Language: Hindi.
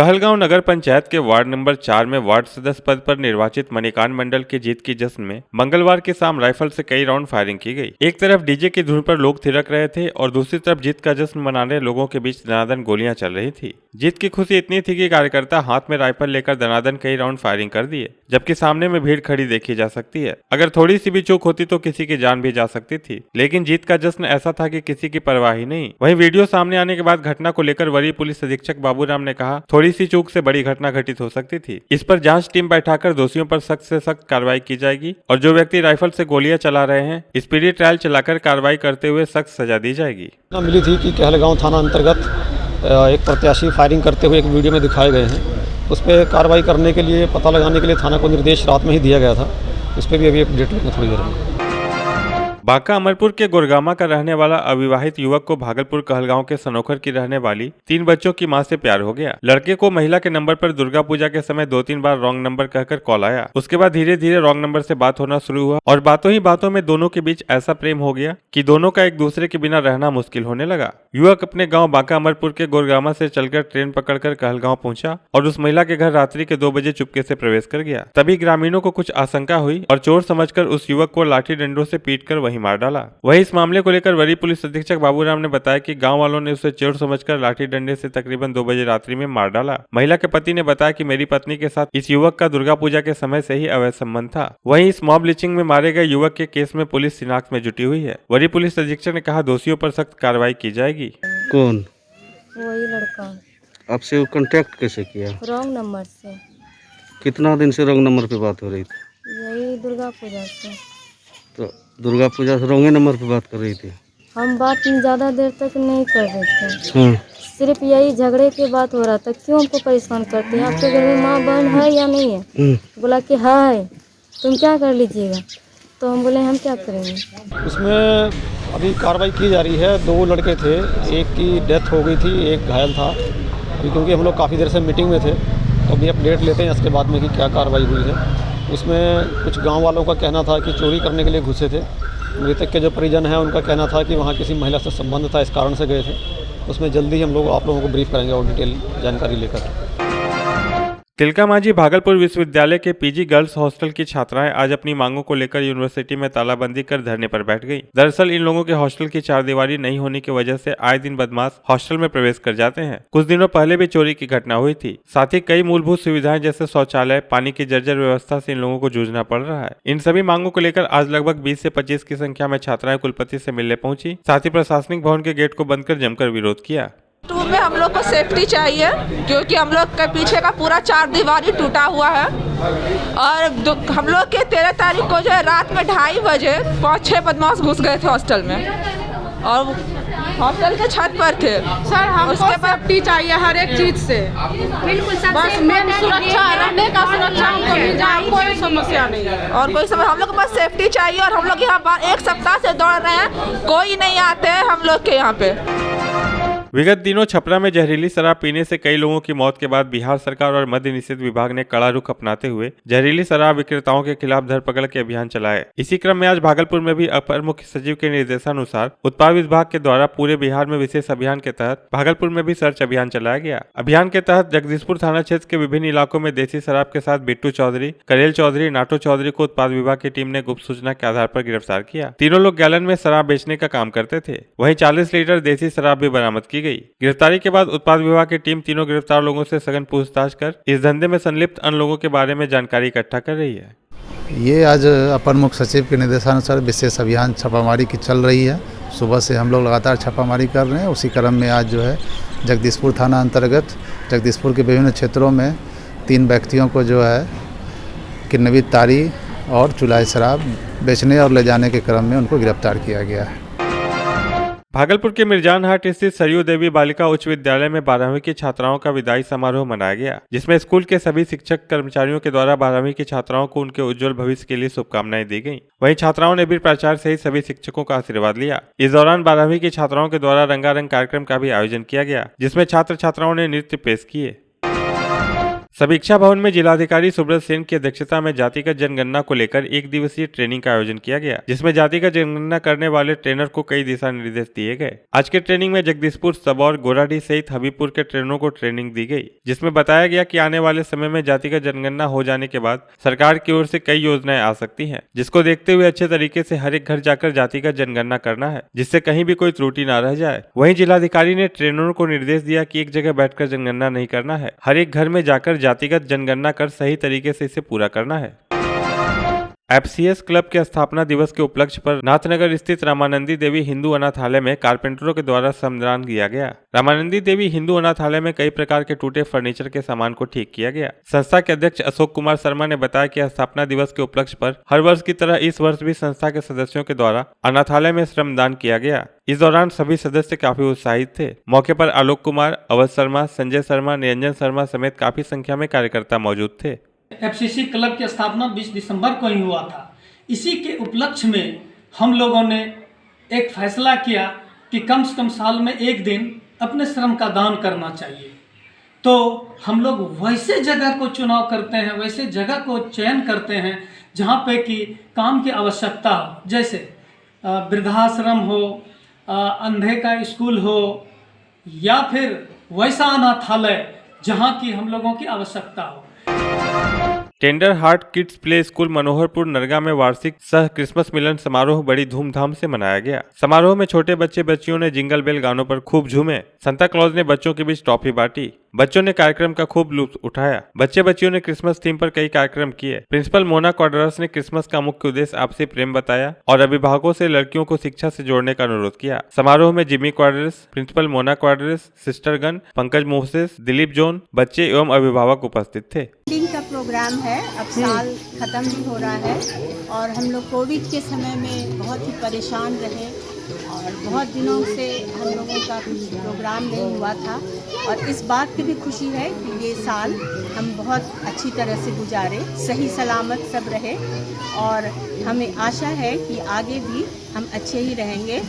कहलगांव नगर पंचायत के वार्ड नंबर 4 में वार्ड सदस्य पद पर निर्वाचित मणिकांत मंडल की जीत की जश्न में मंगलवार की शाम राइफल से कई राउंड फायरिंग की गई। एक तरफ डीजे की धुन पर लोग थिरक रहे थे और दूसरी तरफ जीत का जश्न मनाने लोगों के बीच दनादन गोलियां चल रही थी। जीत की खुशी इतनी थी कि कार्यकर्ता हाथ में राइफल लेकर दनादन कई राउंड फायरिंग कर दिए, जबकि सामने में भीड़ खड़ी देखी जा सकती है। अगर थोड़ी सी भी चूक होती तो किसी की जान भी जा सकती थी, लेकिन जीत का जश्न ऐसा था कि किसी की परवाह ही नहीं। वहीं वीडियो सामने आने के बाद घटना को लेकर वरीय पुलिस अधीक्षक बाबूराम ने कहा, थोड़ी सी चूक से बड़ी घटना घटित हो सकती थी। इस पर जांच टीम बैठाकर दोषियों पर सख्त से सख्त कार्रवाई की जाएगी और जो व्यक्ति राइफल से गोलियां चला रहे हैं, स्पीडी ट्रायल चलाकर कार्रवाई करते हुए सख्त सजा दी जाएगी। मिली थी कि कहलगांव थाना अंतर्गत एक प्रत्याशी फायरिंग करते हुए एक वीडियो में दिखाए गए हैं। उस पर कार्रवाई करने के लिए, पता लगाने के लिए थाना को निर्देश रात में ही दिया गया था। उस पर भी अभी अपडेट लेंगे थोड़ी देर में। बांका अमरपुर के गोरगामा का रहने वाला अविवाहित युवक को भागलपुर कहलगांव के सनोखर की रहने वाली 3 बच्चों की मां से प्यार हो गया। लड़के को महिला के नंबर पर दुर्गा पूजा के समय 2-3 बार रॉन्ग नंबर कहकर कॉल आया। उसके बाद धीरे धीरे रॉन्ग नंबर से बात होना शुरू हुआ और बातों ही बातों में दोनों के बीच ऐसा प्रेम हो गया कि दोनों का एक दूसरे के बिना रहना मुश्किल होने लगा। युवक अपने गाँव बांका अमरपुर के गोरगामा से चलकर ट्रेन पकड़कर कहलगांव पहुंचा और उस महिला के घर रात्रि के 2 बजे चुपके से प्रवेश कर गया। तभी ग्रामीणों को कुछ आशंका हुई और चोर समझकर उस युवक को लाठी डंडों से पीटकर वहीं मार डाला। वहीं इस मामले को लेकर वरीय पुलिस अधीक्षक बाबूराम ने बताया कि गांव वालों ने उसे चोर समझकर लाठी डंडे से तकरीबन 2 बजे रात्रि में मार डाला। महिला के पति ने बताया कि मेरी पत्नी के साथ इस युवक का दुर्गा पूजा के समय से ही अवैध संबंध था। वहीं इस मॉब लिंचिंग में मारे गए युवक के केस में पुलिस शिनाख्त में जुटी हुई है। वरीय पुलिस अधीक्षक ने कहा, दोषियों पर सख्त कार्रवाई की जाएगी। कौन? वही लड़का। आपसे वो कांटेक्ट कैसे किया? रॉन्ग नंबर से। कितना दिन से रॉन्ग नंबर पे बात हो रही थी? यही दुर्गा पूजा से। तो दुर्गा पूजा से रॉन्ग नंबर पे बात कर रही थी? हम बात ज़्यादा देर तक नहीं कर रहे थे। हाँ। सिर्फ यही झगड़े की बात हो रहा था, क्यों हमको परेशान करते हैं, आपके घर में माँ बहन है या नहीं है? बोला कि है, तुम क्या कर लीजिएगा? तो हम बोले हम क्या करेंगे। उसमें अभी कार्रवाई की जा रही है। 2 लड़के थे, एक की डेथ हो गई थी, एक घायल था। अभी क्योंकि हम लोग काफ़ी देर से मीटिंग में थे, तो अभी अपडेट लेते हैं इसके बाद में कि क्या कार्रवाई हुई है। उसमें कुछ गांव वालों का कहना था कि चोरी करने के लिए घुसे थे। मृतक के जो परिजन हैं उनका कहना था कि वहाँ किसी महिला से संबंध था, इस कारण से गए थे। उसमें जल्दी ही हम लोग आप लोगों को ब्रीफ करेंगे और डिटेल जानकारी लेकर। तिलका मांझी भागलपुर विश्वविद्यालय के पीजी गर्ल्स हॉस्टल की छात्राएं आज अपनी मांगों को लेकर यूनिवर्सिटी में तालाबंदी कर धरने पर बैठ गईं। दरअसल इन लोगों के हॉस्टल की चारदीवारी नहीं होने की वजह से आए दिन बदमाश हॉस्टल में प्रवेश कर जाते हैं। कुछ दिनों पहले भी चोरी की घटना हुई थी। साथ ही कई मूलभूत सुविधाएं जैसे शौचालय, पानी की जर्जर व्यवस्था से इन लोगों को जूझना पड़ रहा है। इन सभी मांगों को लेकर आज लगभग 20 से 25 की संख्या में छात्राएं कुलपति से मिलने पहुंची। साथ ही प्रशासनिक भवन के गेट को बंद कर जमकर विरोध किया। रूम में हम लोग को सेफ्टी चाहिए, क्योंकि हम लोग के पीछे का पूरा चारदीवारी टूटा हुआ है और हम लोग के 13 तारीख को जो है रात में 2:30 बजे 5-6 बदमाश घुस गए थे हॉस्टल में और हॉस्टल के छत पर थे। सर हमको सेफ्टी चाहिए हर एक चीज से, बिल्कुल बस मेन सुरक्षा, रहने का सुरक्षा हमको मिल जाए, कोई समस्या नहीं है। और कोई समस्या, हम लोग को बस सेफ्टी चाहिए और हम लोग यहाँ 1 सप्ताह से दौड़ रहे हैं, कोई नहीं आते हैं हम लोग के यहाँ पे। विगत दिनों छपरा में जहरीली शराब पीने से कई लोगों की मौत के बाद बिहार सरकार और मद्य निषेध विभाग ने कड़ा रुख अपनाते हुए जहरीली शराब विक्रेताओं के खिलाफ धरपकड़ के अभियान चलाए। इसी क्रम में आज भागलपुर में भी अपर मुख्य सचिव के निर्देशानुसार उत्पाद विभाग के द्वारा पूरे बिहार में विशेष अभियान के तहत भागलपुर में भी सर्च अभियान चलाया गया। अभियान के तहत जगदीशपुर थाना क्षेत्र के विभिन्न इलाकों में देसी शराब के साथ बिट्टू चौधरी, करेल चौधरी, नाटो चौधरी को उत्पाद विभाग की टीम ने गुप्त सूचना के आधार पर गिरफ्तार किया। तीनों लोग गैलन में शराब बेचने का काम करते थे। वहीं 40 लीटर देसी शराब भी बरामद की गई। गिरफ्तारी के बाद उत्पाद विभाग की टीम तीनों गिरफ्तार लोगों से सघन पूछताछ कर इस धंधे में संलिप्त अन्य लोगों के बारे में जानकारी इकट्ठा कर रही है। ये आज अपर मुख्य सचिव के निर्देशानुसार विशेष अभियान छापामारी की चल रही है। सुबह से हम लोग लगातार छापामारी कर रहे हैं। उसी क्रम में आज जो है जगदीशपुर थाना अंतर्गत जगदीशपुर के विभिन्न क्षेत्रों में 3 व्यक्तियों को जो है किन्नवी तारी और चुलाई शराब बेचने और ले जाने के क्रम में उनको गिरफ्तार किया गया है। भागलपुर के मिर्जान हाट स्थित सरयू देवी बालिका उच्च विद्यालय में 12वीं की छात्राओं का विदाई समारोह मनाया गया, जिसमें स्कूल के सभी शिक्षक कर्मचारियों के द्वारा 12वीं की छात्राओं को उनके उज्जवल भविष्य के लिए शुभकामनाएं दी गईं। वहीं छात्राओं ने भी प्राचार्य सहित सभी शिक्षकों का आशीर्वाद लिया। इस दौरान 12वीं की छात्राओं के द्वारा रंगारंग कार्यक्रम का भी आयोजन किया गया, जिसमें छात्र छात्राओं ने नृत्य पेश किए। समीक्षा भवन में जिलाधिकारी सुब्रत सेन की अध्यक्षता में जातिगत जनगणना को लेकर 1 दिवसीय ट्रेनिंग का आयोजन किया गया, जिसमें जातिगत जनगणना करने वाले ट्रेनर को कई दिशा निर्देश दिए गए। आज के ट्रेनिंग में जगदीशपुर, सबौर, गोराडीह सहित हबीबपुर के ट्रेनरों को ट्रेनिंग दी गई, जिसमें बताया गया कि आने वाले समय में जातिगत जनगणना हो जाने के बाद सरकार की ओर से कई योजनाएं आ सकती हैं, जिसको देखते हुए अच्छे तरीके से हर एक घर जाकर जातिगत जनगणना करना है, जिससे कहीं भी कोई त्रुटि न रह जाए। वहीं जिलाधिकारी ने ट्रेनरों को निर्देश दिया कि एक जगह बैठकर जनगणना नहीं करना है, हर एक घर में जाकर जातिगत जनगणना कर सही तरीके से इसे पूरा करना है। एफसीएस क्लब के स्थापना दिवस के उपलक्ष्य पर नाथनगर स्थित रामानंदी देवी हिंदू अनाथालय में कारपेंटरों के द्वारा श्रमदान किया गया। रामानंदी देवी हिंदू अनाथालय में कई प्रकार के टूटे फर्नीचर के सामान को ठीक किया गया। संस्था के अध्यक्ष अशोक कुमार शर्मा ने बताया कि स्थापना दिवस के उपलक्ष्य पर हर वर्ष की तरह इस वर्ष भी संस्था के सदस्यों के द्वारा अनाथालय में श्रमदान किया गया। इस दौरान सभी सदस्य काफी उत्साहित थे। मौके पर आलोक कुमार, अवध शर्मा, संजय शर्मा, निरंजन शर्मा समेत काफी संख्या में कार्यकर्ता मौजूद थे। एफसीसी क्लब की स्थापना 20 दिसंबर को ही हुआ था। इसी के उपलक्ष्य में हम लोगों ने एक फैसला किया कि कम से कम साल में एक दिन अपने श्रम का दान करना चाहिए। तो हम लोग वैसे जगह को चुनाव करते हैं, वैसे जगह को चयन करते हैं जहाँ पे कि काम की आवश्यकता हो, जैसे वृद्धाश्रम हो, अंधे का स्कूल हो, या फिर वैसा अनाथालय जहाँ की हम लोगों की आवश्यकता हो। Tender heart kids play school Manoharpur Narga में वार्षिक सह क्रिसमस मिलन समारोह बड़ी धूमधाम से मनाया गया। समारोह में छोटे बच्चे बच्चियों ने जिंगल बेल गानों पर खूब झूमे। सांता क्लॉज ने बच्चों के बीच टॉफी बांटी। बच्चों ने कार्यक्रम का खूब लुत्फ उठाया। बच्चे बच्चियों ने क्रिसमस थीम पर कई कार्यक्रम किए। प्रिंसिपल मोना क्वाड्रस ने क्रिसमस का मुख्य उद्देश्य आपसी प्रेम बताया और अभिभावकों से लड़कियों को शिक्षा से जोड़ने का अनुरोध किया। समारोह में जिमी क्वाड्रस, प्रिंसिपल मोना क्वाड्रस, सिस्टर गन, पंकज मोसेस, दिलीप जोन, बच्चे एवं अभिभावक उपस्थित थे। का प्रोग्राम है, अब साल ख़त्म भी हो रहा है और हम लोग कोविड के समय में बहुत ही परेशान रहे और बहुत दिनों से हम लोगों का प्रोग्राम नहीं हुआ था और इस बात की भी खुशी है कि ये साल हम बहुत अच्छी तरह से गुजारे, सही सलामत सब रहे और हमें आशा है कि आगे भी हम अच्छे ही रहेंगे।